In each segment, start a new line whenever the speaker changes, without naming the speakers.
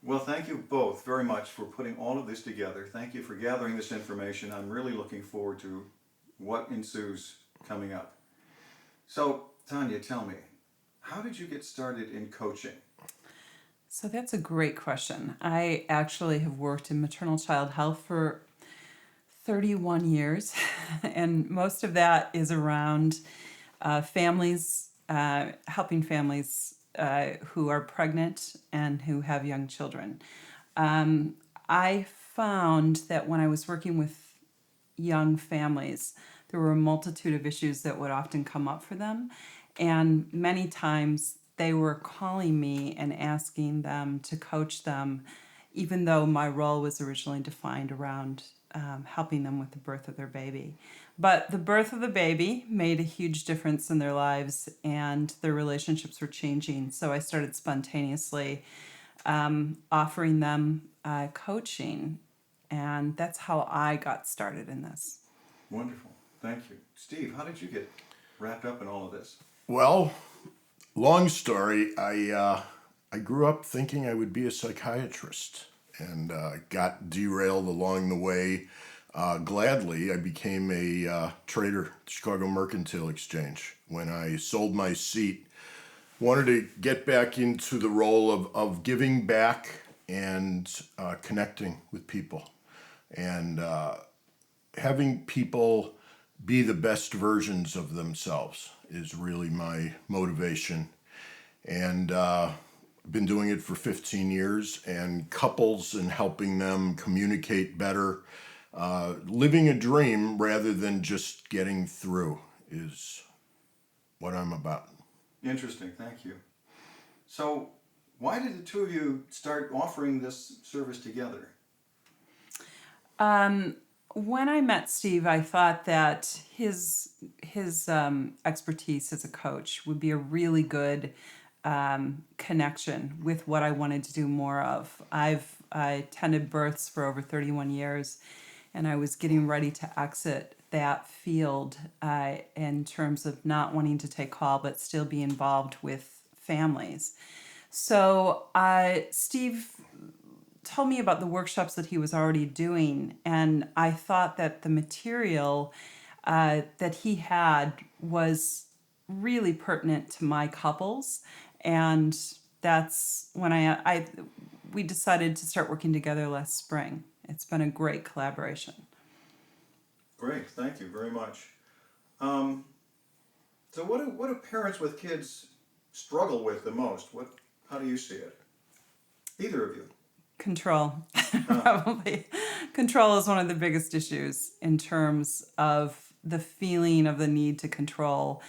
Well, thank you both very much for putting all of this together. Thank you for gathering this information. I'm really looking forward to what ensues coming up. So, Tanya, tell me, how did you get started in coaching?
So that's a great question. I actually have worked in maternal child health for 31 years, and most of that is around families, helping families who are pregnant and who have young children. I found that when I was working with young families, there were a multitude of issues that would often come up for them. And many times they were calling me and asking them to coach them, even though my role was originally defined around helping them with the birth of their baby. But the birth of the baby made a huge difference in their lives and their relationships were changing. So I started spontaneously offering them coaching. And that's how I got started in this.
Wonderful. Thank you. Steve, how did you get wrapped up in all of this?
Well, long story. I grew up thinking I would be a psychiatrist, and got derailed along the way. Gladly, I became a trader at the Chicago Mercantile Exchange. When I sold my seat, wanted to get back into the role of giving back and connecting with people, and having people be the best versions of themselves is really my motivation. And been doing it for 15 years, and couples and helping them communicate better, living a dream rather than just getting through is what I'm about.
Interesting. Thank you. So, why did the two of you start offering this service together?
When I met Steve, I thought that his expertise as a coach would be a really good connection with what I wanted to do more of. I attended births for over 31 years, and I was getting ready to exit that field in terms of not wanting to take call, but still be involved with families. So Steve told me about the workshops that he was already doing, and I thought that the material that he had was really pertinent to my couples, and that's when I we decided to start working together last spring. It's been a great collaboration.
Great. Thank you very much. Um, so, what do parents with kids struggle with the most? How do you see it? Either of you.
Control.
Huh.
Probably control is one of the biggest issues in terms of the feeling of the need to control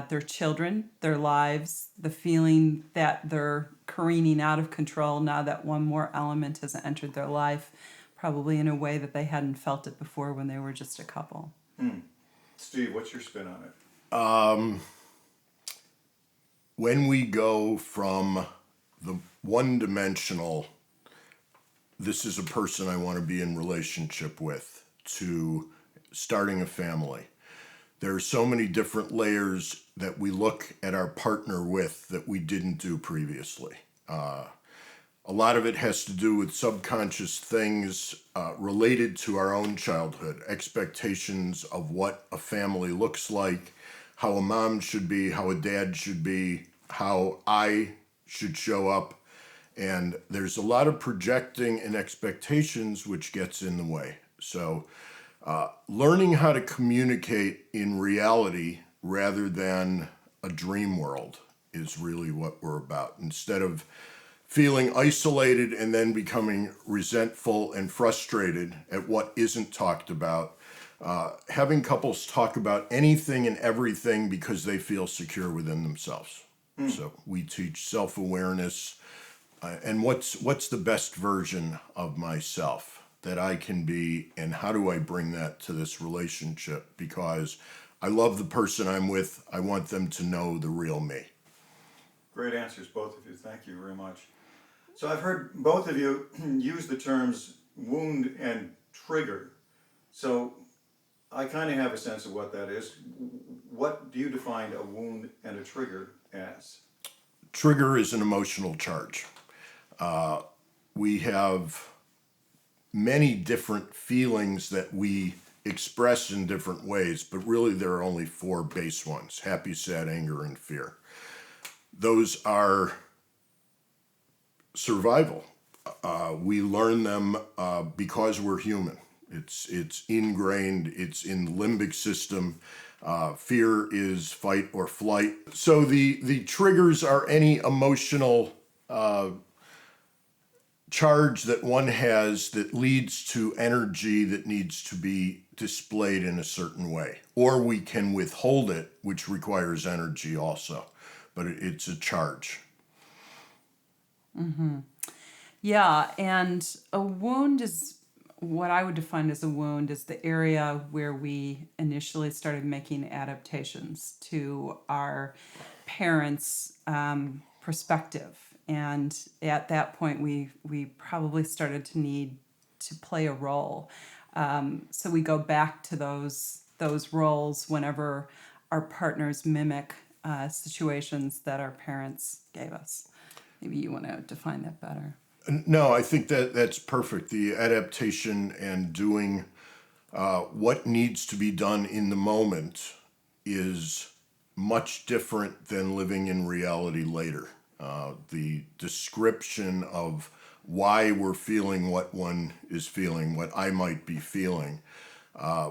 their children, their lives, the feeling that they're careening out of control now that one more element has entered their life, probably in a way that they hadn't felt it before when they were just a couple.
Hmm. Steve, what's your spin on it?
When we go from the one dimensional, this is a person I want to be in relationship with, to starting a family, there are so many different layers that we look at our partner with that we didn't do previously. A lot of it has to do with subconscious things related to our own childhood, expectations of what a family looks like, how a mom should be, how a dad should be, how I should show up. And there's a lot of projecting and expectations which gets in the way. So learning how to communicate in reality rather than a dream world is really what we're about. Instead of feeling isolated and then becoming resentful and frustrated at what isn't talked about, having couples talk about anything and everything because they feel secure within themselves.
Hmm.
So we teach self-awareness, and what's the best version of myself that I can be, and how do I bring that to this relationship? Because I love the person I'm with. I want them to know the real me.
Great answers, both of you. Thank you very much. So, I've heard both of you use the terms wound and trigger. So, I kind of have a sense of what that is. What do you define a wound and a trigger as?
Trigger is an emotional charge. we have many different feelings that we express in different ways, but really there are only four base ones: happy, sad, anger, and fear. Those are survival. We learn them because we're human. It's ingrained. It's in the limbic system. Fear is fight or flight. So the triggers are any emotional charge that one has that leads to energy that needs to be displayed in a certain way. Or we can withhold it, which requires energy also. But it's a charge.
Yeah, and a wound is what I would define as a wound is the area where we initially started making adaptations to our parents' perspective. And at that point, we probably started to need to play a role. So we go back to those roles whenever our partners mimic situations that our parents gave us. Maybe you want to define that better.
No, I think that's perfect. The adaptation and doing what needs to be done in the moment is much different than living in reality later. The description of why we're feeling what one is feeling, what I might be feeling,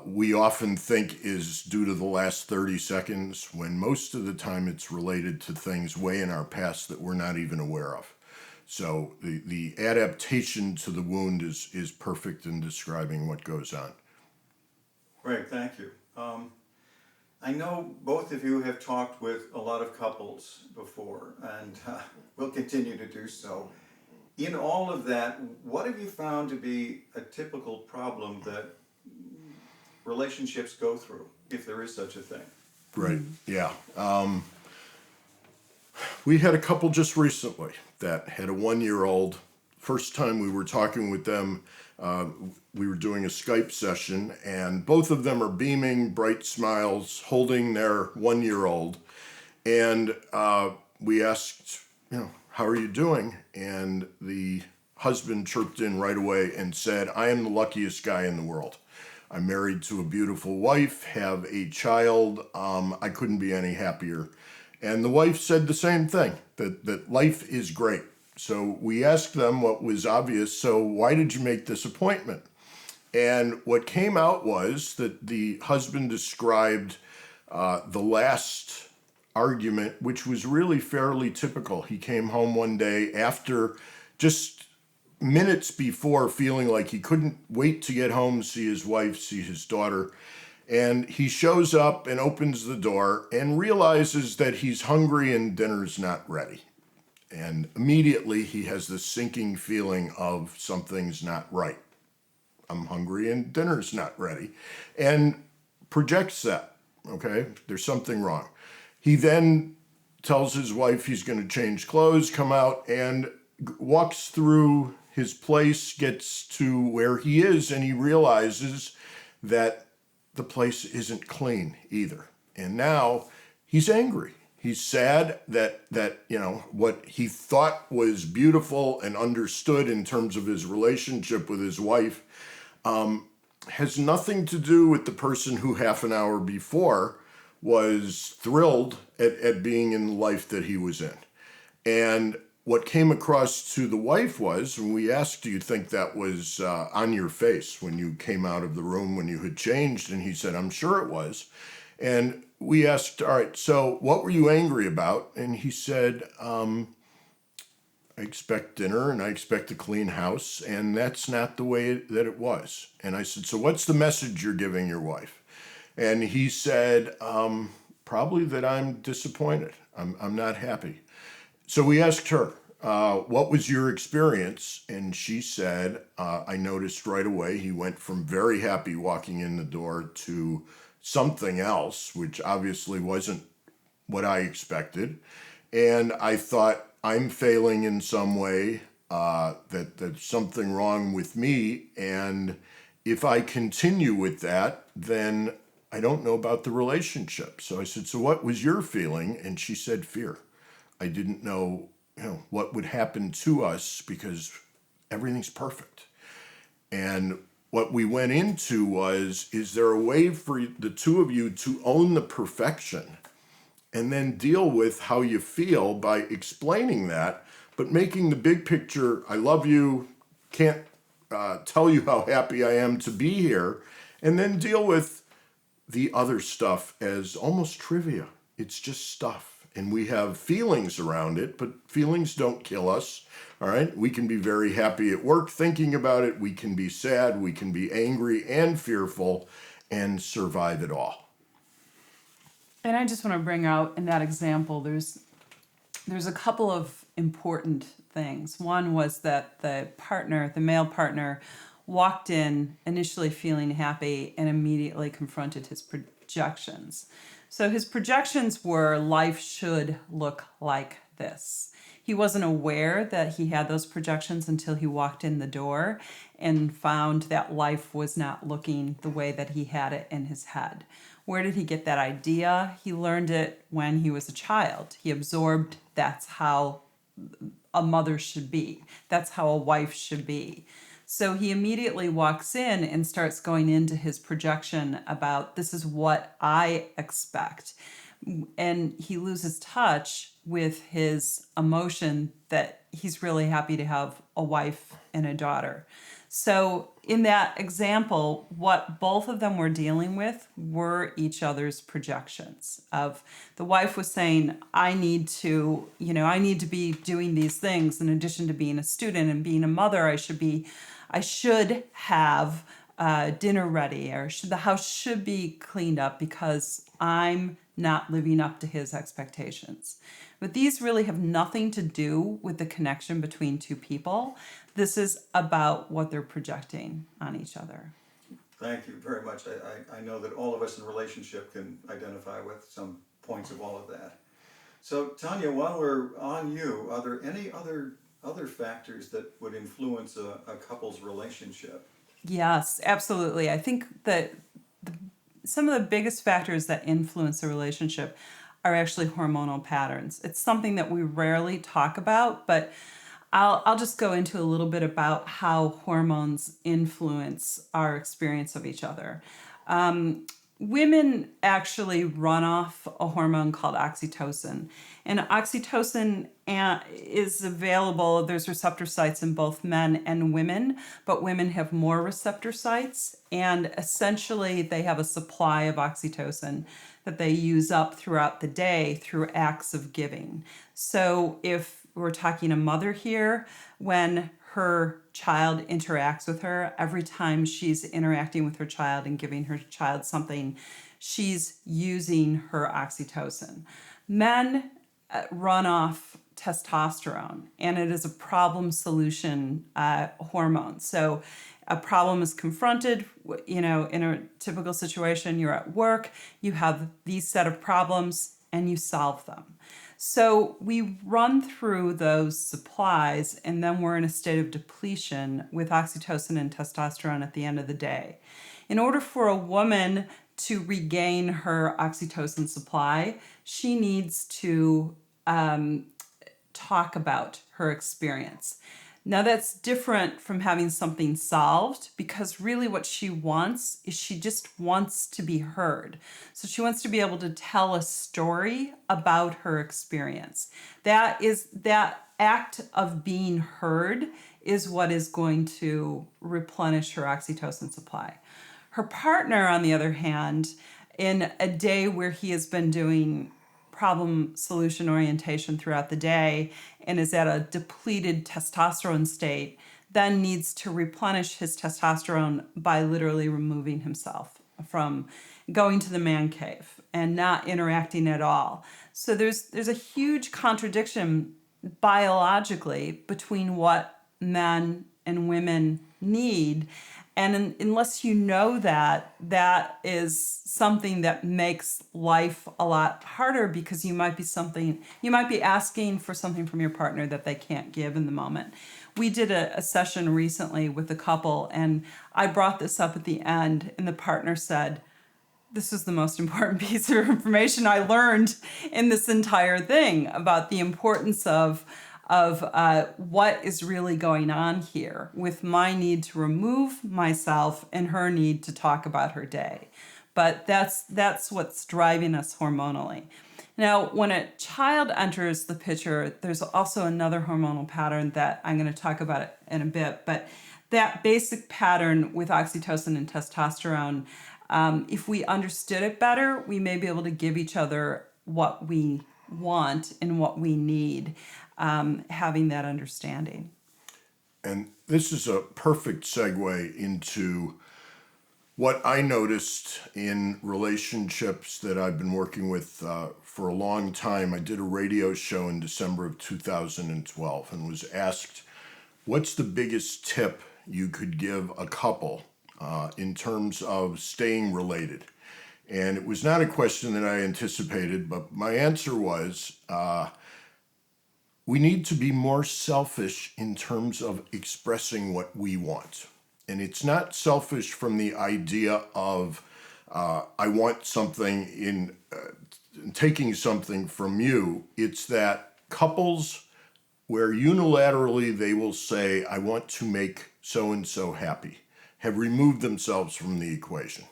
we often think is due to the last 30 seconds, when most of the time it's related to things way in our past that we're not even aware of. So the adaptation to the wound is perfect in describing what goes on.
Great, thank you. I know both of you have talked with a lot of couples before, and will continue to do so. In all of that, what have you found to be a typical problem that relationships go through, if there is such a thing?
Right, yeah. We had a couple just recently that had a 1-year-old. First time we were talking with them, we were doing a Skype session, and both of them are beaming, bright smiles, holding their 1-year-old. And we asked, how are you doing? And the husband chirped in right away and said, I am the luckiest guy in the world. I'm married to a beautiful wife, have a child. I couldn't be any happier. And the wife said the same thing, that life is great. So we asked them what was obvious, so why did you make this appointment? And what came out was that the husband described the last argument, which was really fairly typical. He came home one day after just minutes before feeling like he couldn't wait to get home, see his wife, see his daughter. And he shows up and opens the door and realizes that he's hungry and dinner's not ready. And immediately he has this sinking feeling of something's not right. I'm hungry and dinner's not ready. And projects that, okay? There's something wrong. He then tells his wife he's going to change clothes, come out, and walks through his place, gets to where he is, and he realizes that the place isn't clean either. And now he's angry. He's sad that what he thought was beautiful and understood in terms of his relationship with his wife has nothing to do with the person who half an hour before was thrilled at being in the life that he was in. And what came across to the wife was, when we asked, do you think that was on your face when you came out of the room, when you had changed? And he said, I'm sure it was. And we asked, all right, so what were you angry about? And he said, I expect dinner and I expect a clean house, and that's not the way that it was. And I said, so what's the message you're giving your wife? And he said, probably that I'm disappointed. I'm not happy. So we asked her, what was your experience? And she said, I noticed right away he went from very happy walking in the door to something else, which obviously wasn't what I expected. And I thought, I'm failing in some way, that there's something wrong with me. And if I continue with that, then I don't know about the relationship. So I said, so what was your feeling? And she said, fear. I didn't know, what would happen to us because everything's perfect. And what we went into was, is there a way for the two of you to own the perfection and then deal with how you feel by explaining that, but making the big picture, I love you, can't tell you how happy I am to be here, and then deal with the other stuff as almost trivia. It's just stuff. And we have feelings around it, but feelings don't kill us. All right. We can be very happy at work thinking about it. We can be sad. We can be angry and fearful and survive it all.
And I just want to bring out in that example, there's a couple of important things. One was that the male partner, walked in initially feeling happy and immediately confronted his projections. So his projections were, life should look like this. He wasn't aware that he had those projections until he walked in the door and found that life was not looking the way that he had it in his head. Where did he get that idea? He learned it when he was a child. He absorbed that's how a mother should be. That's how a wife should be. So he immediately walks in and starts going into his projection about, this is what I expect. And he loses touch with his emotion that he's really happy to have a wife and a daughter. So in that example, what both of them were dealing with were each other's projections. Of the wife was saying, I need to be doing these things in addition to being a student and being a mother. I should have dinner ready, or the house should be cleaned up because I'm not living up to his expectations. But these really have nothing to do with the connection between two people. This is about what they're projecting on each other.
Thank you very much. I know that all of us in a relationship can identify with some points of all of that. So Tanya, while we're on you, are there any other factors that would influence a couple's relationship?
Yes, absolutely. I think that some of the biggest factors that influence a relationship are actually hormonal patterns. It's something that we rarely talk about, but I'll just go into a little bit about how hormones influence our experience of each other. Women actually run off a hormone called oxytocin. And oxytocin is available, there's receptor sites in both men and women, but women have more receptor sites. And essentially, they have a supply of oxytocin that they use up throughout the day through acts of giving. So if we're talking a mother here, when her child interacts with her, every time she's interacting with her child and giving her child something, she's using her oxytocin. Men run off testosterone, and it is a problem solution hormone. So a problem is confronted, in a typical situation, you're at work, you have these set of problems, and you solve them. So we run through those supplies, and then we're in a state of depletion with oxytocin and testosterone at the end of the day. In order for a woman to regain her oxytocin supply, she needs to talk about her experience. Now that's different from having something solved, because really what she wants is she just wants to be heard. So she wants to be able to tell a story about her experience. That act of being heard is what is going to replenish her oxytocin supply. Her partner, on the other hand, in a day where he has been doing problem solution orientation throughout the day and is at a depleted testosterone state, then needs to replenish his testosterone by literally removing himself from going to the man cave and not interacting at all. So there's a huge contradiction biologically between what men and women need. And unless you know that, that is something that makes life a lot harder, because you might be asking for something from your partner that they can't give in the moment. We did a session recently with a couple, and I brought this up at the end, and the partner said, this is the most important piece of information I learned in this entire thing about the importance of of what is really going on here with my need to remove myself and her need to talk about her day. But that's what's driving us hormonally. Now, when a child enters the picture, there's also another hormonal pattern that I'm going to talk about in a bit. But that basic pattern with oxytocin and testosterone, if we understood it better, we may be able to give each other what we want and what we need, having that understanding.
And this is a perfect segue into what I noticed in relationships that I've been working with for a long time. I did a radio show in December of 2012 and was asked, what's the biggest tip you could give a couple in terms of staying related? And it was not a question that I anticipated, but my answer was, we need to be more selfish in terms of expressing what we want. And it's not selfish from the idea of, I want something in taking something from you. It's that couples where unilaterally they will say, I want to make so-and-so happy, have removed themselves from the equation.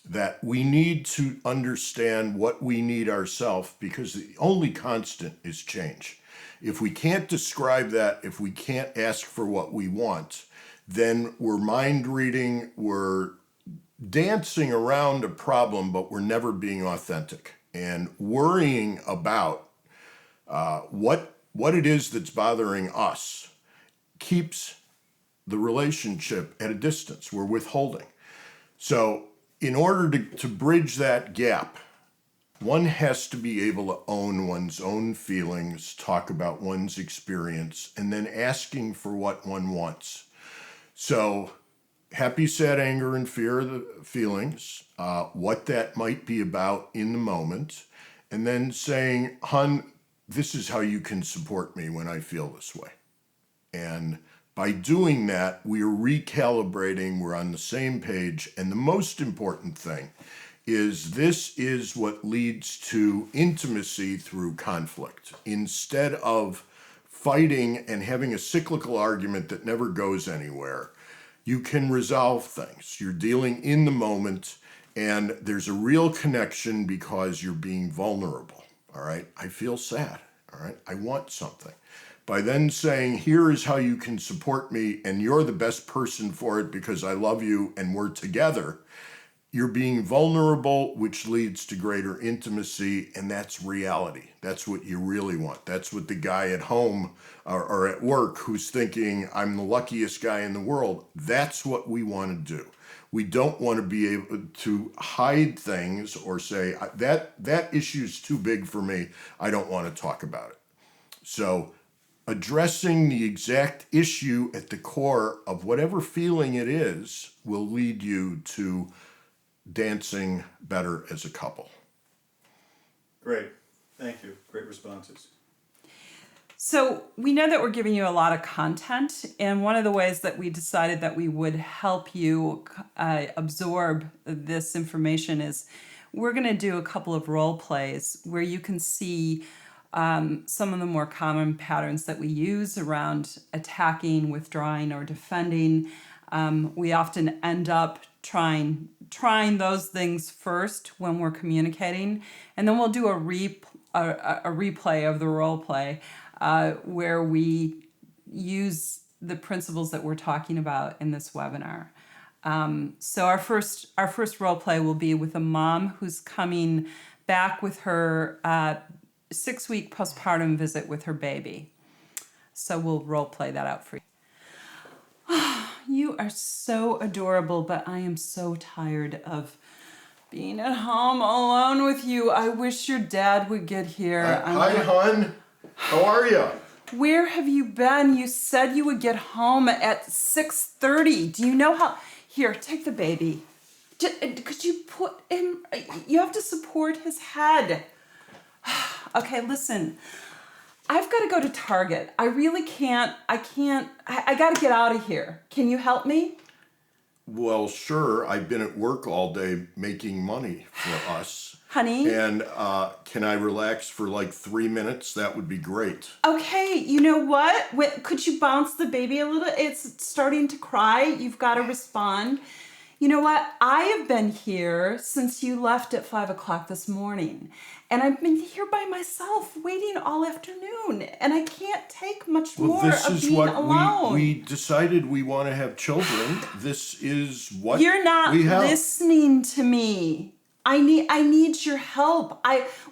That we need to understand what we need ourselves, because the only constant is change. If we can't describe that, if we can't ask for what we want, then we're mind reading, we're dancing around a problem, but we're never being authentic. And worrying about what it is that's bothering us keeps the relationship at a distance. We're withholding. So in order to bridge that gap, one has to be able to own one's own feelings, talk about one's experience, and then asking for what one wants. So happy, sad, anger, and fear are the feelings, what that might be about in the moment, and then saying, hun, this is how you can support me when I feel this way. And by doing that, we are recalibrating, we're on the same page, and the most important thing is this is what leads to intimacy through conflict. Instead of fighting and having a cyclical argument that never goes anywhere, you can resolve things. You're dealing in the moment, and there's a real connection because you're being vulnerable. All right, I feel sad. All right, I want something. By then saying, here is how you can support me, and you're the best person for it because I love you and we're together, you're being vulnerable, which leads to greater intimacy, and that's reality. That's what you really want. That's what the guy at home or at work who's thinking, I'm the luckiest guy in the world, that's what we want to do. We don't want to be able to hide things or say, that issue's too big for me, I don't want to talk about it. So addressing the exact issue at the core of whatever feeling it is will lead you to dancing better as a couple.
Great, thank you, great responses.
So we know that we're giving you a lot of content, and one of the ways that we decided that we would help you absorb this information is we're going to do a couple of role plays where you can see some of the more common patterns that we use around attacking, withdrawing, or defending. We often end up trying those things first when we're communicating, and then we'll do a replay of the role play where we use the principles that we're talking about in this webinar. So our first role play will be with a mom who's coming back with her 6-week postpartum visit with her baby. So we'll role play that out for you. You are so adorable, but I am so tired of being at home alone with you. I wish your dad would get here.
Hi, hon. How are you?
Where have you been? You said you would get home at 6:30. Do you know how? Here, take the baby. Could you put him? You have to support his head. Okay, listen. I've got to go to Target. I really can't. I got to get out of here. Can you help me?
Well, sure. I've been at work all day making money for us.
Honey?
And can I relax for like 3 minutes? That would be great.
Okay, you know what? Could you bounce the baby a little? It's starting to cry. You've got to respond. You know what? I have been here since you left at 5 o'clock this morning. And I've been here by myself waiting all afternoon. And I can't take much
Well,
more
this
of
is
being
what
alone.
we decided we want to have children. This is what
You're not
we have.
listening to me. I need your help.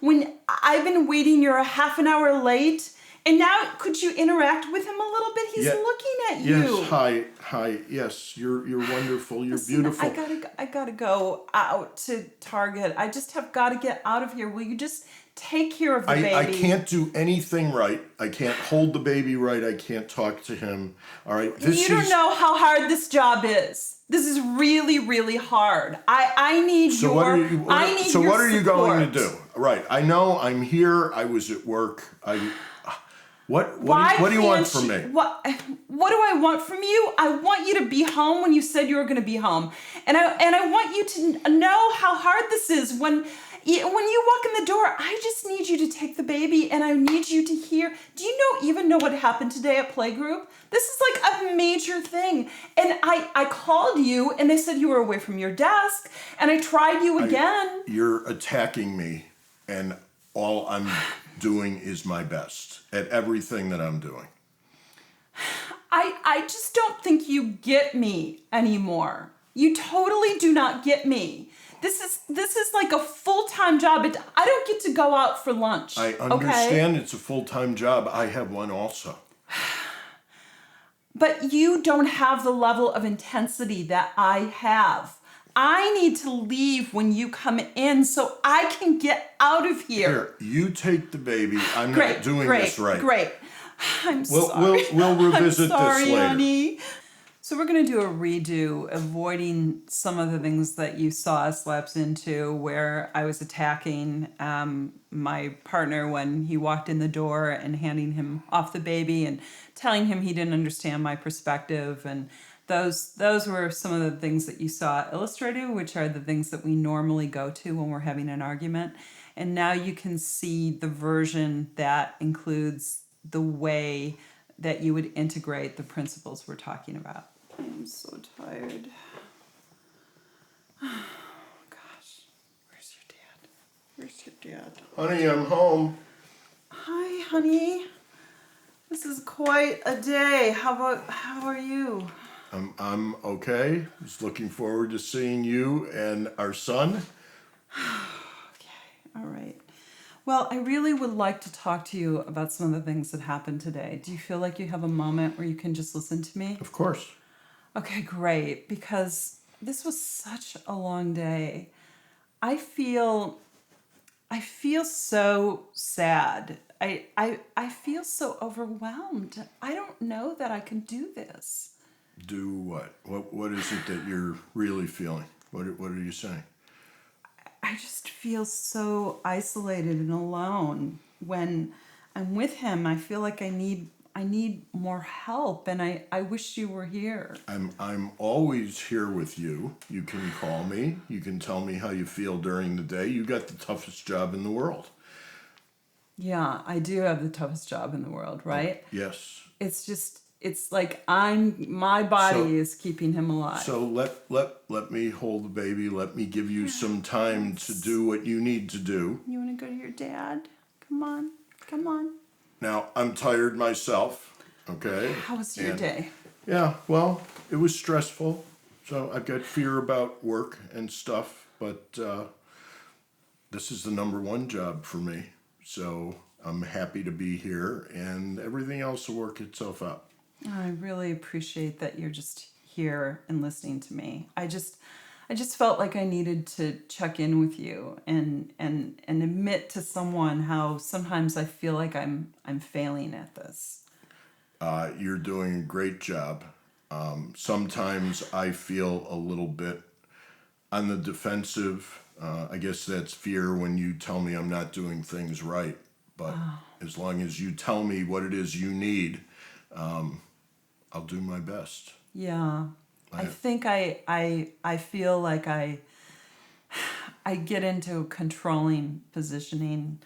When I've been waiting, you're a half an hour late. And now, could you interact with him a little bit? He's
Yeah.
looking at you.
Yes, hi. Yes, you're wonderful. You're
Listen,
beautiful.
I gotta go out to Target. I just have got to get out of here. Will you just take care of the baby?
I can't do anything right. I can't hold the baby right. I can't talk to him. All right.
You don't know how hard this job is. This is really, really hard. I need
So
your.
what are you?
I need
so
your
what are you going to
support.
do? Right. I know. I'm here. I was at work. What
Why
do you want
can't
from me?
What do I want from you? I want you to be home when you said you were going to be home, and I want you to know how hard this is when you walk in the door. I just need you to take the baby, and I need you to hear. Do you even know what happened today at playgroup? This is like a major thing, and I called you, and they said you were away from your desk, and I tried you again.
You're attacking me, and all I'm doing is my best at everything that I'm doing.
I just don't think you get me anymore. You totally do not get me. This is like a full-time job. I don't get to go out for lunch.
I understand It's a full-time job. I have one also.
But you don't have the level of intensity that I have. I need to leave when you come in so I can get out of here.
Here, you take the baby. I'm
Great,
not doing
great,
this right.
Great. I'm
We'll
sorry.
revisit
I'm sorry,
this later.
honey. So we're going to do a redo, avoiding some of the things that you saw us lapse into, where I was attacking my partner when he walked in the door and handing him off the baby and telling him he didn't understand my perspective. And those were some of the things that you saw illustrated, which are the things that we normally go to when we're having an argument. And now you can see the version that includes the way that you would integrate the principles we're talking about. I'm so tired. Oh, gosh. Where's your dad? Where's your dad?
Honey, I'm home.
Hi, honey. This is quite a day. How are you?
I'm okay. Just looking forward to seeing you and our son.
Okay, all right. Well, I really would like to talk to you about some of the things that happened today. Do you feel like you have a moment where you can just listen to me?
Of course.
Okay, great, because this was such a long day. I feel so sad. I feel so overwhelmed. I don't know that I can do this.
Do what? What is it that you're really feeling? What are you saying?
I just feel so isolated and alone. When I'm with him, I feel like I need more help, and I wish you were here.
I'm always here with you. You can call me. You can tell me how you feel during the day. You got the toughest job in the world.
Yeah, I do have the toughest job in the world, right?
Yes.
It's like my body is keeping him alive.
So let me hold the baby. Let me give you some time to do what you need to do.
You want to go to your dad? Come on.
Now, I'm tired myself, okay?
How was your day?
Yeah, well, it was stressful. So I've got fear about work and stuff, but this is the number one job for me. So I'm happy to be here, and everything else will work itself out.
I really appreciate that you're just here and listening to me. I just felt like I needed to check in with you and admit to someone how sometimes I feel like I'm failing at this.
You're doing a great job. Sometimes I feel a little bit on the defensive. I guess that's fear when you tell me I'm not doing things right. But as long as you tell me what it is you need, I'll do my best.
Yeah. I think I feel like I get into controlling positioning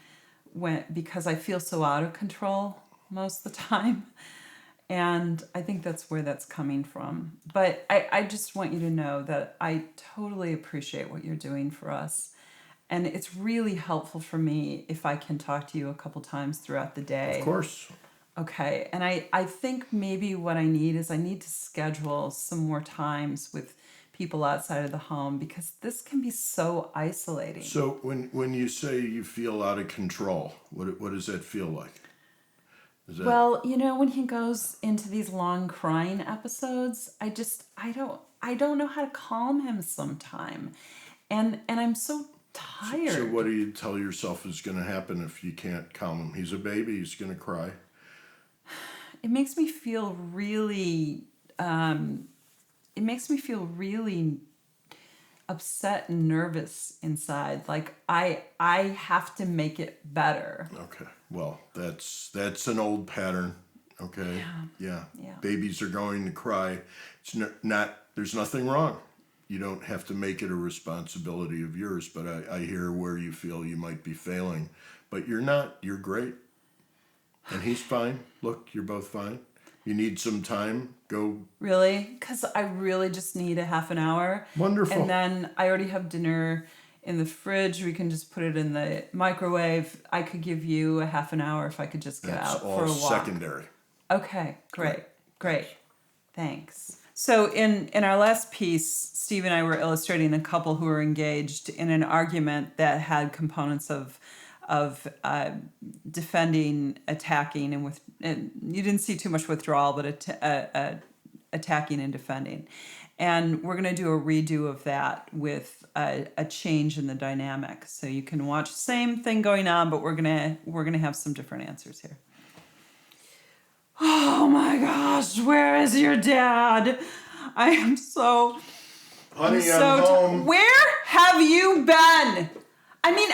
because I feel so out of control most of the time. And I think that's where that's coming from. But I just want you to know that I totally appreciate what you're doing for us. And it's really helpful for me if I can talk to you a couple times throughout the day.
Of course.
Okay. And I think maybe what I need is I need to schedule some more times with people outside of the home because this can be so isolating.
So when you say you feel out of control, what does that feel like? Is that,
Well, when he goes into these long crying episodes, I don't know how to calm him sometime. And I'm so tired.
so what do you tell yourself is going to happen if you can't calm him? He's a baby. He's going to cry.
It makes me feel really upset and nervous inside. Like I have to make it better.
Okay. Well, that's an old pattern. Okay. Yeah. Babies are going to cry. It's not. There's nothing wrong. You don't have to make it a responsibility of yours. But I hear where you feel you might be failing, but you're not. You're great. And he's fine. Look, you're both fine. You need some time. Go.
Really? Because I really just need a half an hour.
Wonderful.
And then I already have dinner in the fridge. We can just put it in the microwave. I could give you a half an hour if I could just get
That's
out
all
for a walk.
secondary.
Okay, great. Thanks. So in our last piece, Steve and I were illustrating a couple who were engaged in an argument that had components of defending, attacking, and you didn't see too much withdrawal, but attacking and defending. And we're going to do a redo of that with a change in the dynamic. So you can watch the same thing going on, but we're gonna have some different answers here. Oh my gosh, where is your dad? I am so...
Honey, I'm home.
Where have you been? I mean,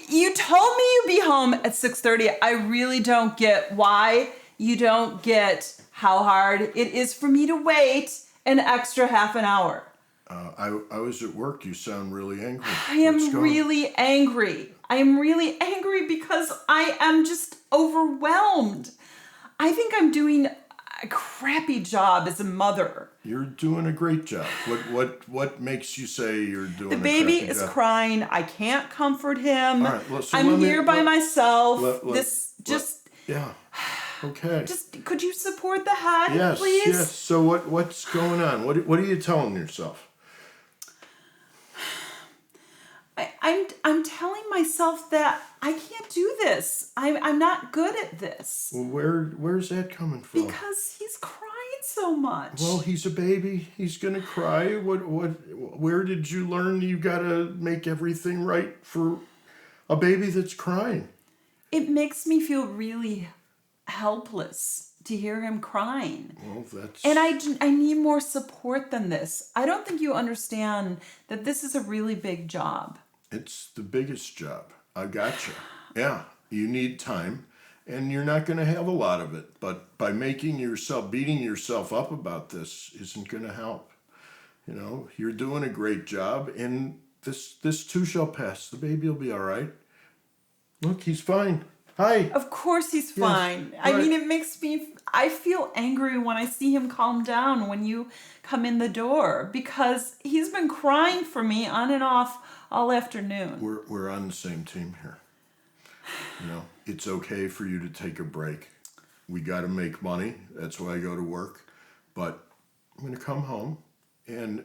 you told me you'd be home at 6:30. I really don't get why you don't get how hard it is for me to wait an extra half an hour.
I was at work. You sound really angry.
I am really angry. I am really angry because I am just overwhelmed. I think I'm doing a crappy job as a mother.
You're doing a great job. What makes you say you're doing
The
a
baby
crappy
is
job?
crying. I can't comfort him.
All right, well, so
I'm here by myself.
Yeah. Okay.
Just could you support the head,
Yes.
please?
Yes. So what's going on? What are you telling yourself?
I'm telling myself that I can't do this. I'm not good at this.
Well, where's that coming from?
Because he's crying so much.
Well, he's a baby. He's gonna cry. Where did you learn you gotta make everything right for a baby that's crying?
It makes me feel really helpless to hear him crying.
Well, that's...
And I need more support than this. I don't think you understand that this is a really big job.
It's the biggest job. I gotcha. Yeah, you need time, and you're not going to have a lot of it. But by beating yourself up about this isn't going to help. You're doing a great job, and this too shall pass. The baby will be all right. Look, he's fine. Hi.
Of course he's fine.
Yes,
I
right.
mean, I feel angry when I see him calm down when you come in the door because he's been crying for me on and off all afternoon.
We're on the same team here. It's okay for you to take a break. We got to make money. That's why I go to work. But I'm going to come home and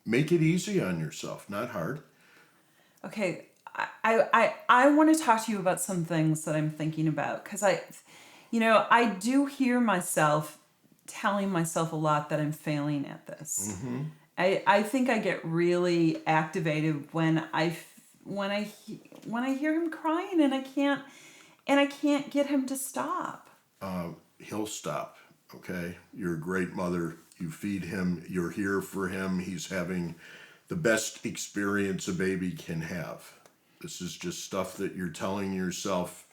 make it easy on yourself, not hard.
Okay, I want to talk to you about some things that I'm thinking about because I do hear myself telling myself a lot that I'm failing at this. Mm-hmm. I think I get really activated when I hear him crying and I can't get him to stop.
He'll stop. Okay, you're a great mother. You feed him. You're here for him. He's having the best experience a baby can have. This is just stuff that you're telling yourself.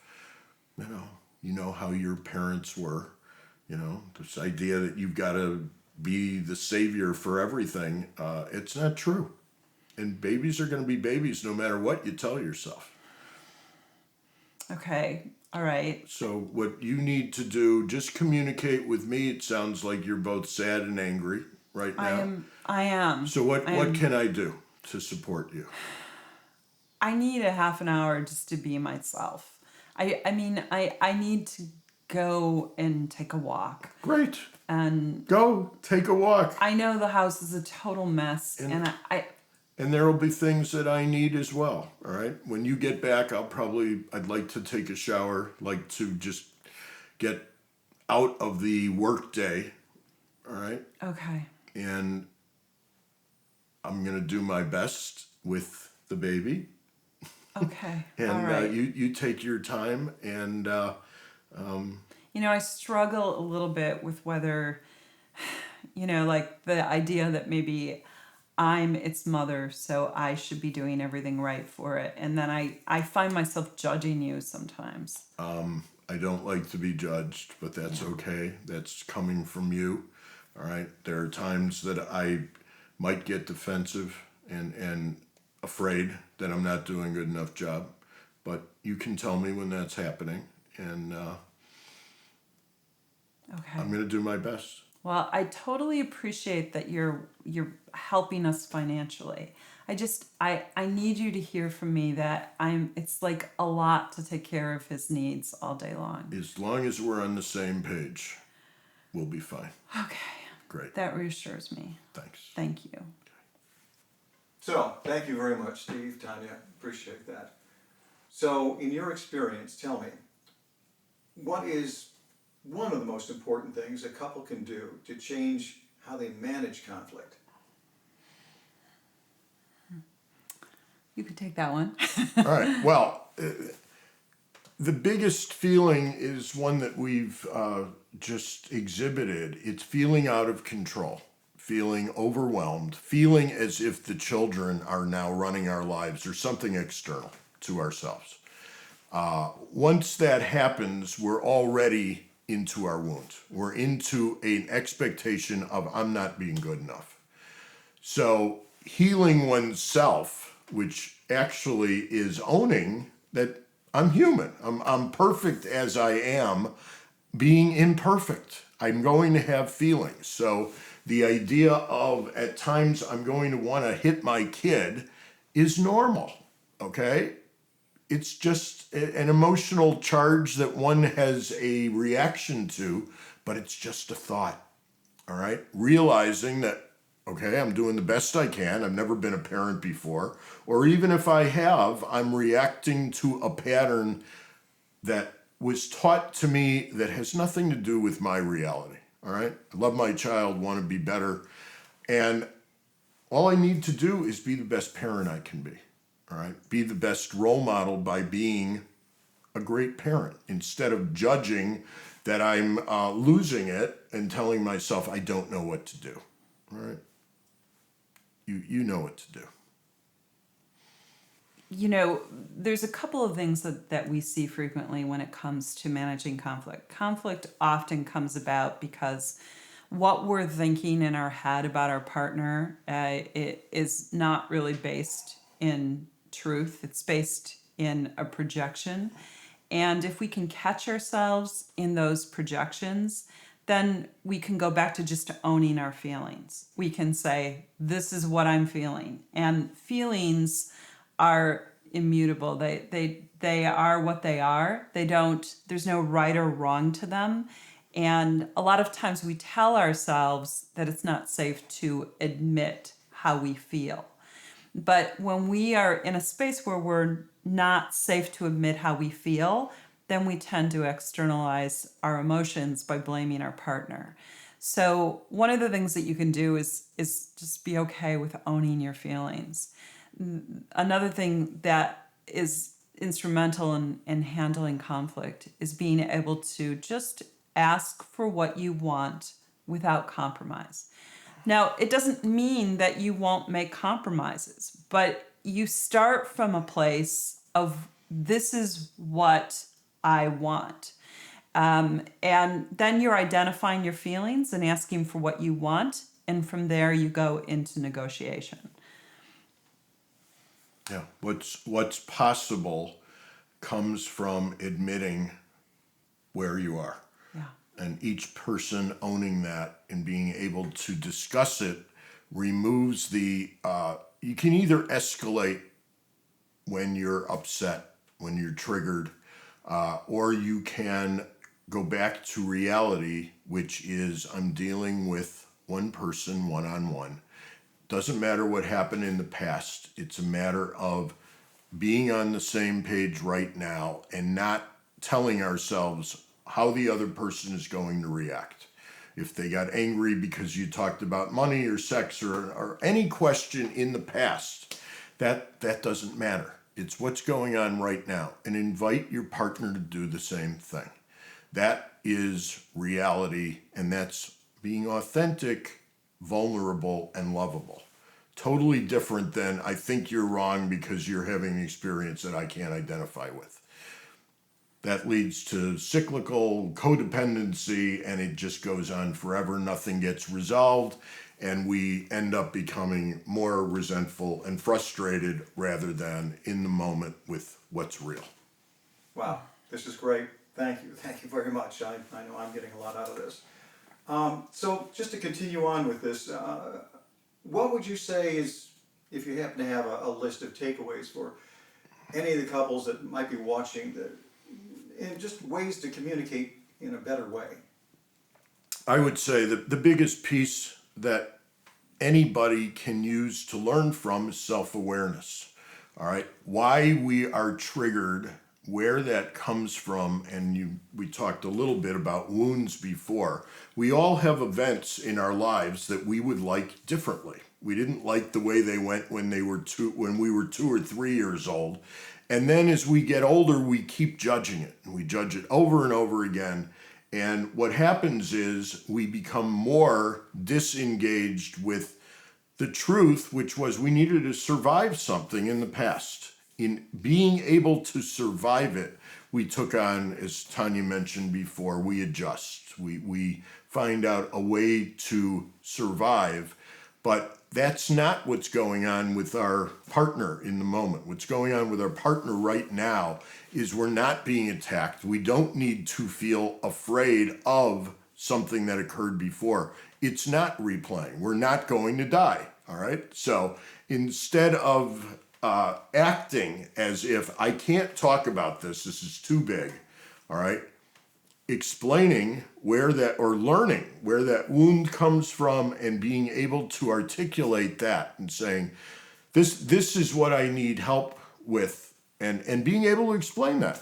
You know how your parents were. This idea that you've got to be the savior for everything. It's not true. And babies are going to be babies no matter what you tell yourself.
Okay. All right.
So what you need to do, just communicate with me. It sounds like you're both sad and angry right now.
I am.
So what
I am.
can I do to support you?
I need a half an hour just to be myself. I need to go and take a walk.
Great.
And
Go take a walk.
I know the house is a total mess, and
And there will be things that I need as well. All right. When you get back, I'd like to take a shower, like to just get out of the work day. All right.
okay.
And I'm going to do my best with the baby.
Okay.
And
All right.
you take your time. And
I struggle a little bit with whether, like the idea that maybe I'm its mother, so I should be doing everything right for it. And then I find myself judging you sometimes.
I don't like to be judged, but that's okay. That's coming from you. All right. There are times that I might get defensive and afraid that I'm not doing a good enough job. But you can tell me when that's happening, and
Okay.
I'm going to do my best.
Well, I totally appreciate that you're helping us financially. I need you to hear from me that it's like a lot to take care of his needs all day long.
As long as we're on the same page, we'll be fine.
Okay.
Great.
That reassures me.
Thanks.
Thank you.
So, thank you very much, Steve, Tanya, appreciate that. So, in your experience, tell me, what is one of the most important things a couple can do to change how they manage conflict?
You could take that one.
All right. Well, the biggest feeling is one that we've just exhibited. It's feeling out of control, feeling overwhelmed, feeling as if the children are now running our lives or something external to ourselves. Once that happens, we're already into our wounds. We're into an expectation of I'm not being good enough. So healing oneself, which actually is owning that I'm human. I'm perfect as I am, being imperfect. I'm going to have feelings. So the idea of at times I'm going to want to hit my kid is normal, okay? It's just an emotional charge that one has a reaction to, but it's just a thought, all right? Realizing that, okay, I'm doing the best I can. I've never been a parent before. Or even if I have, I'm reacting to a pattern that was taught to me that has nothing to do with my reality, all right? I love my child, want to be better. And all I need to do is be the best parent I can be. All right, be the best role model by being a great parent instead of judging that I'm losing it and telling myself I don't know what to do. All right, you know what to do.
There's a couple of things that we see frequently when it comes to managing conflict. Conflict often comes about because what we're thinking in our head about our partner, it is not really based in truth. It's based in a projection. And if we can catch ourselves in those projections, then we can go back to just owning our feelings. We can say, this is what I'm feeling. And feelings are immutable. They are what they are. There's no right or wrong to them. And a lot of times we tell ourselves that it's not safe to admit how we feel. But when we are in a space where we're not safe to admit how we feel, then we tend to externalize our emotions by blaming our partner. So one of the things that you can do is just be okay with owning your feelings. Another thing that is instrumental in handling conflict is being able to just ask for what you want without compromise. Now, it doesn't mean that you won't make compromises, but you start from a place of this is what I want. And then you're identifying your feelings and asking for what you want. And from there, you go into negotiation.
Yeah. What's possible comes from admitting where you are.
Yeah.
And each person owning that and being able to discuss it removes you can either escalate when you're upset, when you're triggered, or you can go back to reality, which is I'm dealing with one person one on one. Doesn't matter what happened in the past. It's a matter of being on the same page right now and not telling ourselves how the other person is going to react. If they got angry because you talked about money or sex or any question in the past, that doesn't matter. It's what's going on right now. And invite your partner to do the same thing. That is reality, and that's being authentic, vulnerable, and lovable. Totally different than I think you're wrong because you're having an experience that I can't identify with. That leads to cyclical codependency, and it just goes on forever. Nothing gets resolved, and we end up becoming more resentful and frustrated rather than in the moment with what's real.
Wow, this is great. Thank you very much. I know I'm getting a lot out of this. So just to continue on with this, what would you say is, if you happen to have a list of takeaways for any of the couples that might be watching, and just ways to communicate in a better way?
I would say that the biggest piece that anybody can use to learn from is self-awareness. All right, why we are triggered, where that comes from, and we talked a little bit about wounds before. We all have events in our lives that we would like differently. We didn't like the way they went when we were 2 or 3 years old. And then as we get older, we keep judging it, and we judge it over and over again. And what happens is we become more disengaged with the truth, which was we needed to survive something in the past. In being able to survive it, we took on, as Tanya mentioned before, we adjust. We find out a way to survive. But that's not what's going on with our partner in the moment. What's going on with our partner right now is we're not being attacked. We don't need to feel afraid of something that occurred before. It's not replaying. We're not going to die, all right? So instead of acting as if I can't talk about this is too big, all right? Explaining learning where that wound comes from and being able to articulate that and saying, this is what I need help with, and being able to explain that,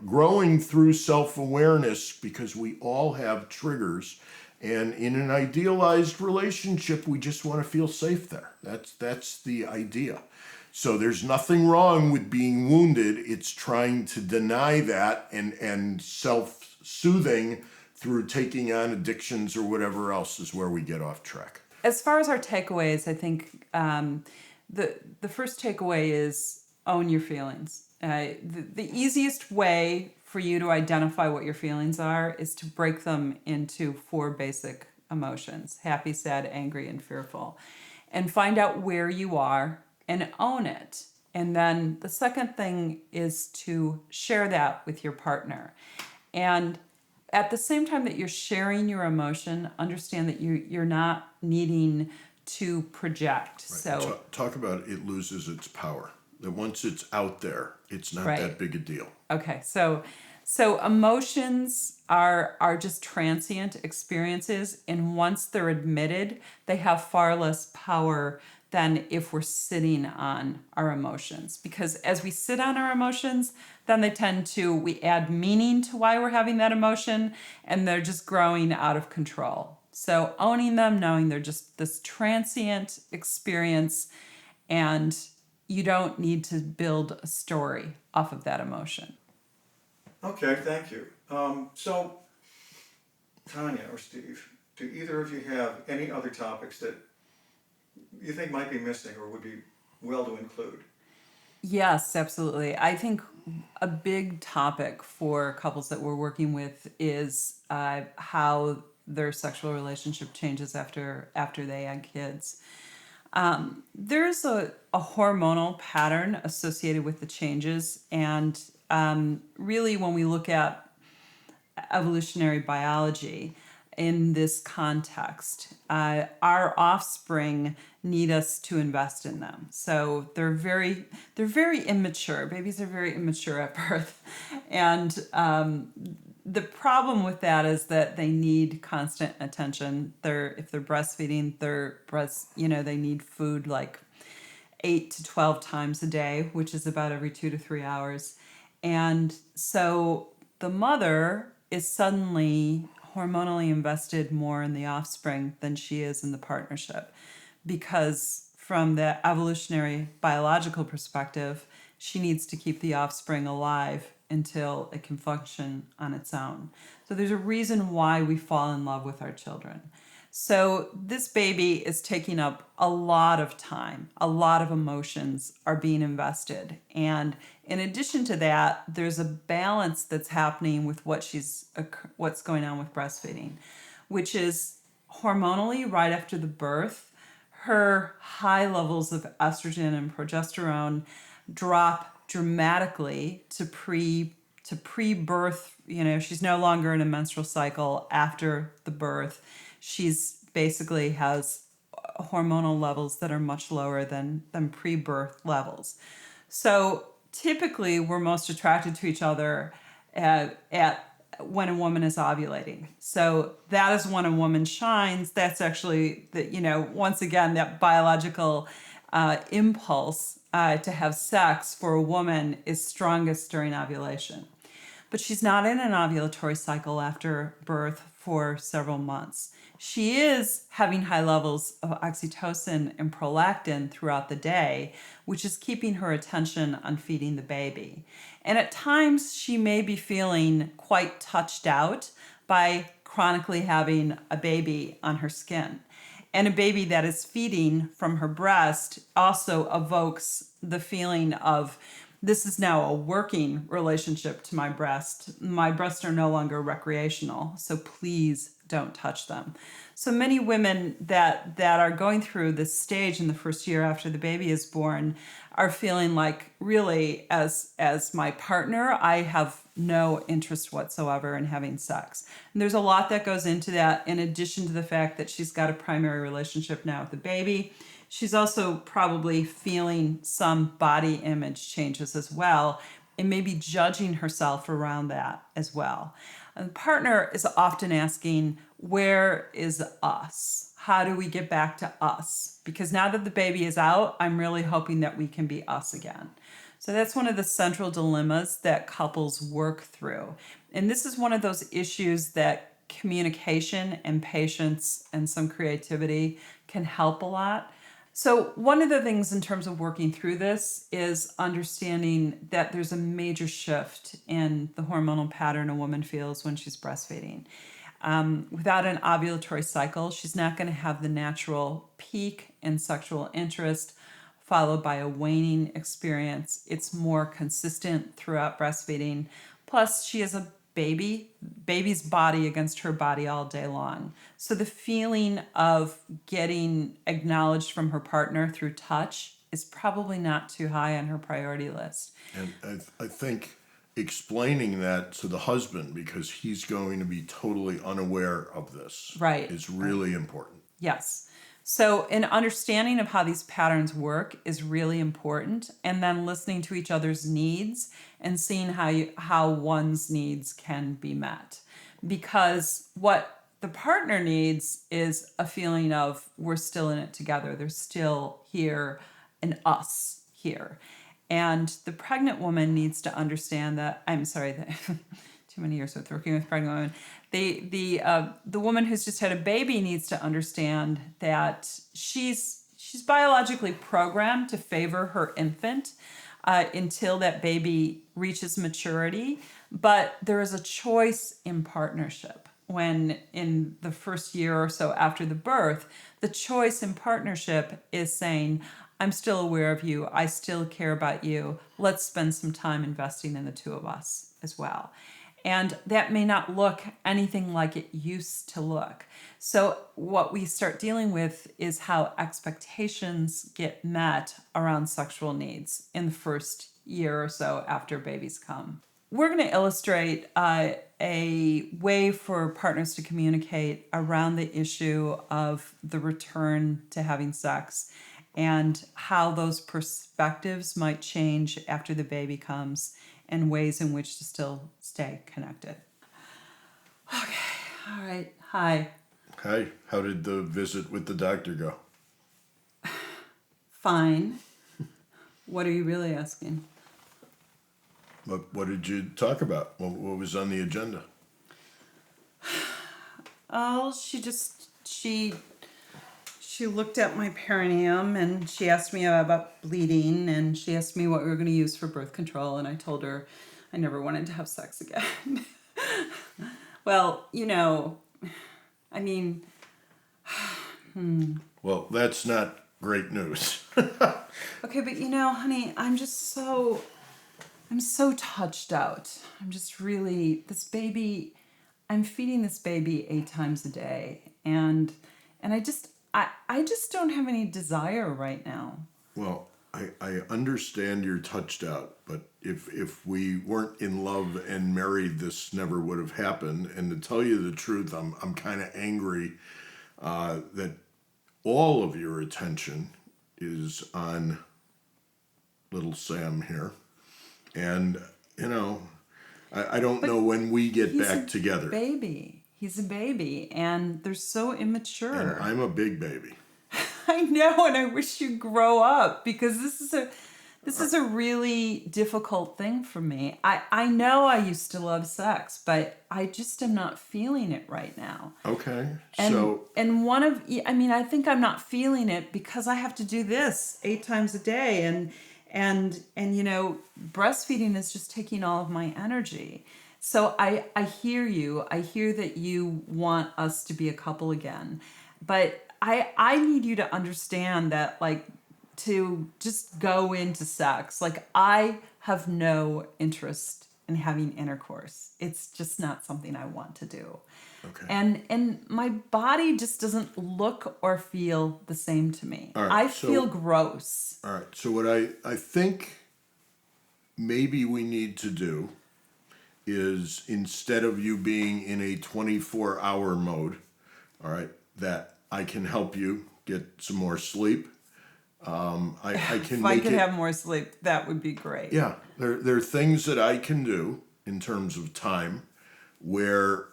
growing through self-awareness, because we all have triggers, and in an idealized relationship, we just want to feel safe there. That's the idea. So there's nothing wrong with being wounded. It's trying to deny that and self-soothing through taking on addictions or whatever else is where we get off track.
As far as our takeaways, I think the first takeaway is own your feelings. The easiest way for you to identify what your feelings are is to break them into 4 basic emotions: happy, sad, angry, and fearful. And find out where you are and own it. And then the second thing is to share that with your partner. And at the same time that you're sharing your emotion, understand that you're not needing to project.
Right.
So
talk about it loses its power. That once it's out there, it's not
Right.
that big a deal.
Okay, so emotions are just transient experiences, and once they're admitted, they have far less power than if we're sitting on our emotions. Because as we sit on our emotions, then we add meaning to why we're having that emotion, and they're just growing out of control. So owning them, knowing they're just this transient experience, and you don't need to build a story off of that emotion.
Okay, thank you. So, Tanya or Steve, do either of you have any other topics that you think might be missing or would be well to include?
Yes, absolutely. I think a big topic for couples that we're working with is how their sexual relationship changes after they had kids. There's a hormonal pattern associated with the changes, and really, when we look at evolutionary biology in this context. Our offspring need us to invest in them. So they're very immature. Babies are very immature at birth, and the problem with that is that they need constant attention. If they're breastfeeding, they need food like 8 to 12 times a day, which is about every 2 to 3 hours. And so the mother is suddenly hormonally invested more in the offspring than she is in the partnership. Because from the evolutionary biological perspective, she needs to keep the offspring alive until it can function on its own. So there's a reason why we fall in love with our children. So this baby is taking up a lot of time, a lot of emotions are being invested. And in addition to that, there's a balance that's happening with what's going on with breastfeeding, which is hormonally right after the birth, her high levels of estrogen and progesterone drop dramatically to pre-birth. She's no longer in a menstrual cycle after the birth. She's basically has hormonal levels that are much lower than pre-birth levels. So typically we're most attracted to each other at when a woman is ovulating. So that is when a woman shines. That's actually once again, that biological impulse to have sex for a woman is strongest during ovulation. But she's not in an ovulatory cycle after birth for several months. She is having high levels of oxytocin and prolactin throughout the day, which is keeping her attention on feeding the baby. And at times, she may be feeling quite touched out by chronically having a baby on her skin. And a baby that is feeding from her breast also evokes the feeling of, this is now a working relationship to my breast. My breasts are no longer recreational, so please don't touch them. So many women that are going through this stage in the first year after the baby is born are feeling like, really, as my partner, I have no interest whatsoever in having sex. And there's a lot that goes into that, in addition to the fact that she's got a primary relationship now with the baby. She's also probably feeling some body image changes as well, and maybe judging herself around that as well. And the partner is often asking, where is us? How do we get back to us? Because now that the baby is out, I'm really hoping that we can be us again. So that's one of the central dilemmas that couples work through. And this is one of those issues that communication and patience and some creativity can help a lot. So one of the things in terms of working through this is understanding that there's a major shift in the hormonal pattern a woman feels when she's breastfeeding. Without an ovulatory cycle, she's not going to have the natural peak in sexual interest followed by a waning experience. It's more consistent throughout breastfeeding. Plus, she has a baby's body against her body all day long. So the feeling of getting acknowledged from her partner through touch is probably not too high on her priority list.
And I think explaining that to the husband, because he's going to be totally unaware of this,
Right.
is really important.
Yes. So an understanding of how these patterns work is really important, and then listening to each other's needs and seeing how one's needs can be met. Because what the partner needs is a feeling of, we're still in it together. There's still here an us here. And the pregnant woman needs to understand that, too many years with working with pregnant women. The woman who's just had a baby needs to understand that she's biologically programmed to favor her infant until that baby reaches maturity. But there is a choice in partnership. When in the first year or so after the birth, the choice in partnership is saying, I'm still aware of you. I still care about you. Let's spend some time investing in the two of us as well. And that may not look anything like it used to look. So, what we start dealing with is how expectations get met around sexual needs in the first year or so after babies come. We're going to illustrate a way for partners to communicate around the issue of the return to having sex and how those perspectives might change after the baby comes and ways in which to still stay connected. Okay, all right. Hi.
Hi, how did the visit with the doctor go?
Fine. What are you really asking?
What did you talk about? What was on the agenda?
Oh, she looked at my perineum and she asked me about bleeding and she asked me what we were going to use for birth control and I told her I never wanted to have sex again. Well, I mean,
Well, that's not great news.
okay, but honey, I'm so touched out. I'm just really, I'm feeding this baby 8 times a day and I just don't have any desire right now.
Well, I understand you're touched out, but if we weren't in love and married, this never would have happened. And to tell you the truth, I'm kind of angry that all of your attention is on little Sam here. And, I don't know when we get back together.
He's a baby and they're so immature.
And I'm a big baby.
I know, and I wish you'd grow up because this is a really difficult thing for me. I know I used to love sex, but I just am not feeling it right now.
Okay.
I think I'm not feeling it because I have to do this 8 times a day and breastfeeding is just taking all of my energy. So I hear you. I hear that you want us to be a couple again. But I need you to understand that, to just go into sex. I have no interest in having intercourse. It's just not something I want to do.
Okay.
And my body just doesn't look or feel the same to me.
All right,
I feel gross.
All right. So what I think maybe we need to do is, instead of you being in a 24-hour mode, all right, that I can help you get some more sleep. I can
If I could have more sleep, that would be great.
Yeah, there are things that I can do in terms of time where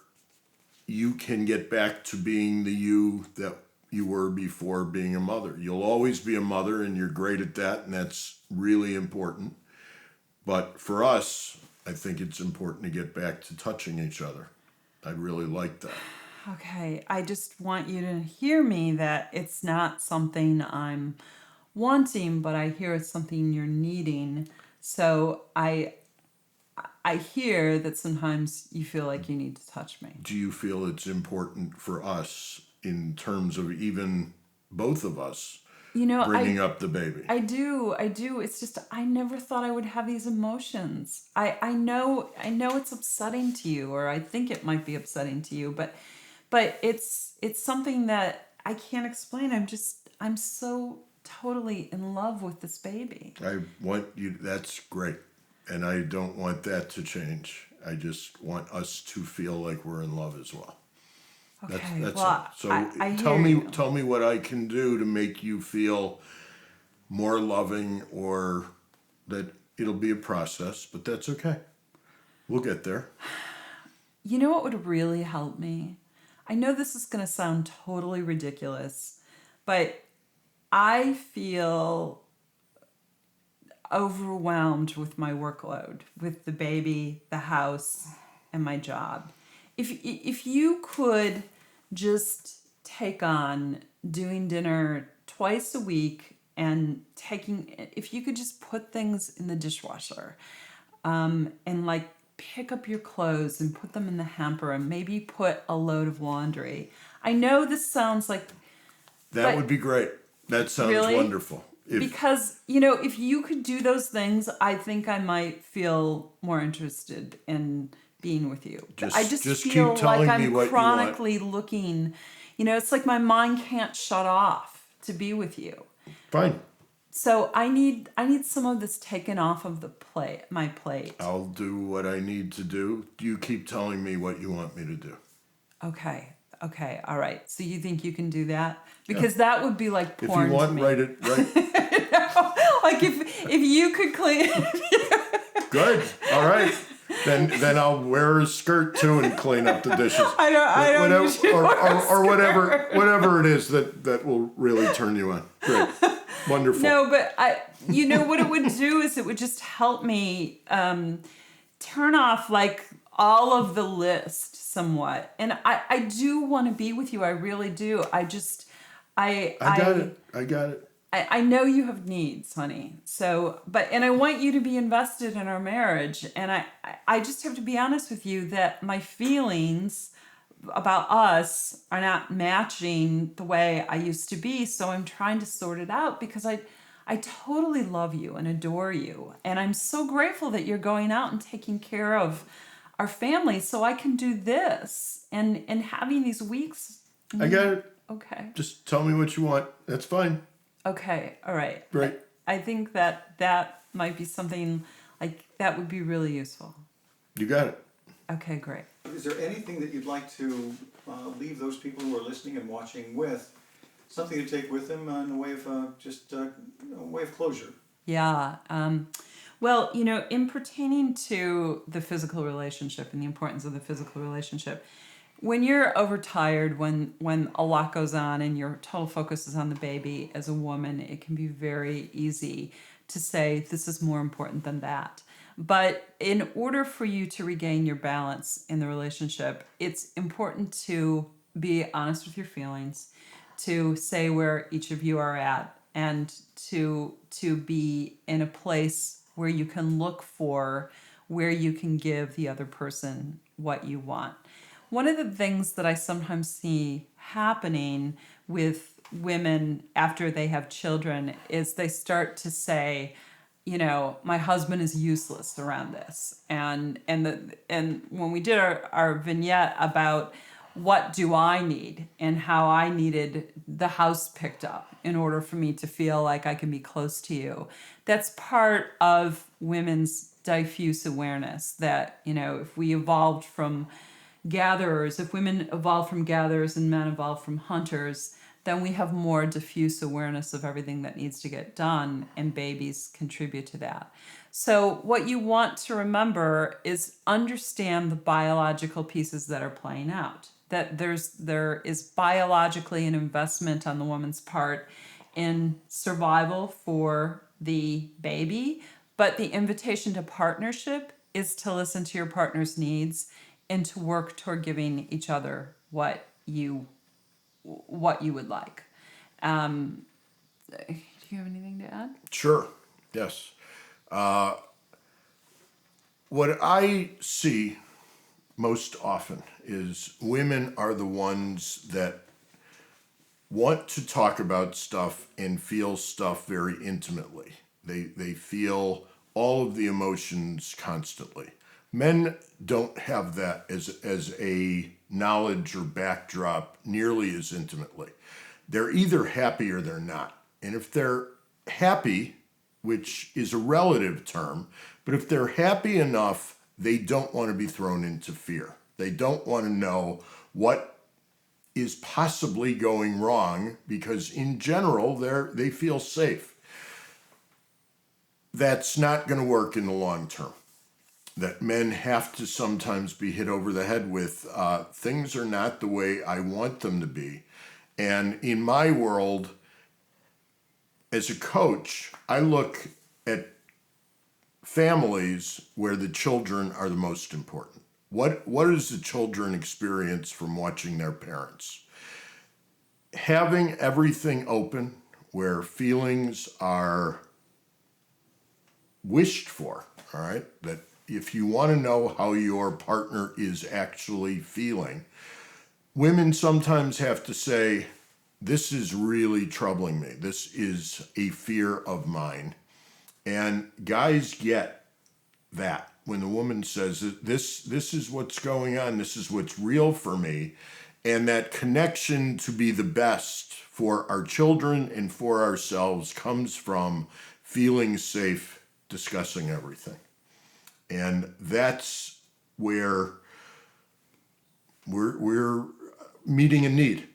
you can get back to being the you that you were before being a mother. You'll always be a mother, and you're great at that, and that's really important. But for us, I think it's important to get back to touching each other. I'd really like that.
Okay, I just want you to hear me that it's not something I'm wanting, but I hear it's something you're needing. So I hear that sometimes you feel like you need to touch me.
Do you feel it's important for us in terms of even both of us bringing up the baby?
I do. It's just I never thought I would have these emotions. I know it's upsetting to you, or I think it might be upsetting to you, but it's something that I can't explain. I'm so totally in love with this baby.
I want you, that's great. And I don't want that to change. I just want us to feel like we're in love as well.
Okay.
That's
well,
all. So
I
tell
hear
me
you.
tell me what I can do to make you feel more loving, or that it'll be a process, but that's okay. We'll get there.
You know what would really help me? I know this is going to sound totally ridiculous, but I feel overwhelmed with my workload, with the baby, the house, and my job. If you could just take on doing dinner twice a week and if you could just put things in the dishwasher, and pick up your clothes and put them in the hamper and maybe put a load of laundry. I know this sounds like...
That would be great. That sounds
Really?
wonderful.
because, you know, if you could do those things, I think I might feel more interested in being with you. But I just
Just keep
feel
telling
like
me
I'm
what you want.
chronically looking, you know, it's like my mind can't shut off to be with you.
Fine.
So I need some of this taken off of my plate.
I'll do what I need to do. You keep telling me what you want me to do.
Okay. All right. So you think you can do that? Because that would be like
If
porn
you want,
to me.
write it right.
Like if you could clean.
Good. All right. Then I'll wear a skirt too and clean up the dishes.
I don't
Whatever,
usually
or,
wear a
or whatever it is that will really turn you on. Great. Wonderful.
No, but you know what it would do is it would just help me turn off like all of the list somewhat. And I do want to be with you. I really do. I
got it.
I know you have needs, honey. So, and I want you to be invested in our marriage. And I just have to be honest with you that my feelings about us are not matching the way I used to be. So I'm trying to sort it out because I totally love you and adore you. And I'm so grateful that you're going out and taking care of our family so I can do this and having these weeks.
I got it.
Okay.
Just tell me what you want. That's fine.
Okay. All right.
Great.
I think that might be something like that would be really useful.
You got it.
Okay, great.
Is there anything that you'd like to leave those people who are listening and watching with? Something to take with them in a way of a way of closure?
Yeah. Well, you know, in pertaining to the physical relationship and the importance of the physical relationship, when you're overtired, when a lot goes on and your total focus is on the baby as a woman, it can be very easy to say, this is more important than that. But in order for you to regain your balance in the relationship, it's important to be honest with your feelings, to say where each of you are at, and to be in a place where you can look for where you can give the other person what you want. One of the things that I sometimes see happening with women after they have children is they start to say, you know, my husband is useless around this. And when we did our vignette about what do I need and how I needed the house picked up in order for me to feel like I can be close to you, that's part of women's diffuse awareness that, you know, if we evolved from gatherers, if women evolve from gatherers and men evolve from hunters, then we have more diffuse awareness of everything that needs to get done, and babies contribute to that. So what you want to remember is understand the biological pieces that are playing out. That there is biologically an investment on the woman's part in survival for the baby, but the invitation to partnership is to listen to your partner's needs and to work toward giving each other what you would like. Do you have anything to add?
Sure. Yes. What I see most often is women are the ones that want to talk about stuff and feel stuff very intimately. They feel all of the emotions constantly. Men don't have that as a knowledge or backdrop nearly as intimately. They're either happy or they're not. And if they're happy, which is a relative term, but if they're happy enough, they don't want to be thrown into fear. They don't want to know what is possibly going wrong because in general, they feel safe. That's not going to work in the long term. That men have to sometimes be hit over the head with things are not the way I want them to be. And in my world, as a coach, I look at families where the children are the most important. What does the children experience from watching their parents? Having everything open where feelings are wished for, all right? That if you want to know how your partner is actually feeling, women sometimes have to say, this is really troubling me. This is a fear of mine. And guys get that when the woman says, this is what's going on, this is what's real for me. And that connection to be the best for our children and for ourselves comes from feeling safe discussing everything. And that's where we're meeting a need.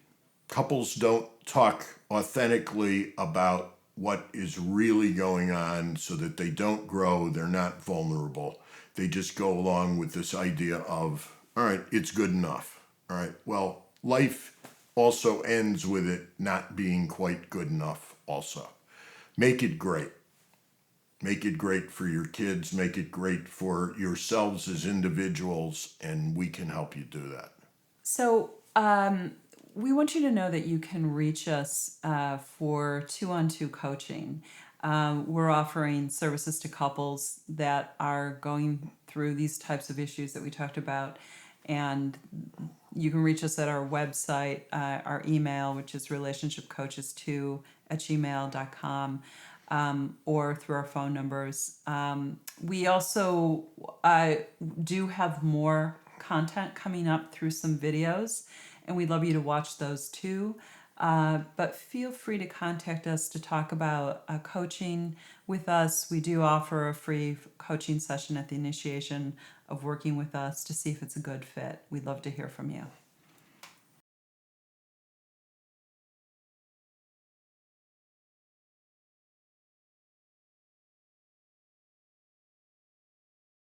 Couples don't talk authentically about what is really going on so that they don't grow, they're not vulnerable. They just go along with this idea of, all right, it's good enough. All right, well, life also ends with it not being quite good enough also. Make it great. Make it great for your kids, make it great for yourselves as individuals, and we can help you do that.
So, we want you to know that you can reach us for 2-on-2 coaching. We're offering services to couples that are going through these types of issues that we talked about. And you can reach us at our website, our email, which is relationshipcoaches2@gmail.com, or through our phone numbers. We also do have more content coming up through some videos, and we'd love you to watch those too. But feel free to contact us to talk about coaching with us. We do offer a free coaching session at the initiation of working with us to see if it's a good fit. We'd love to hear from you.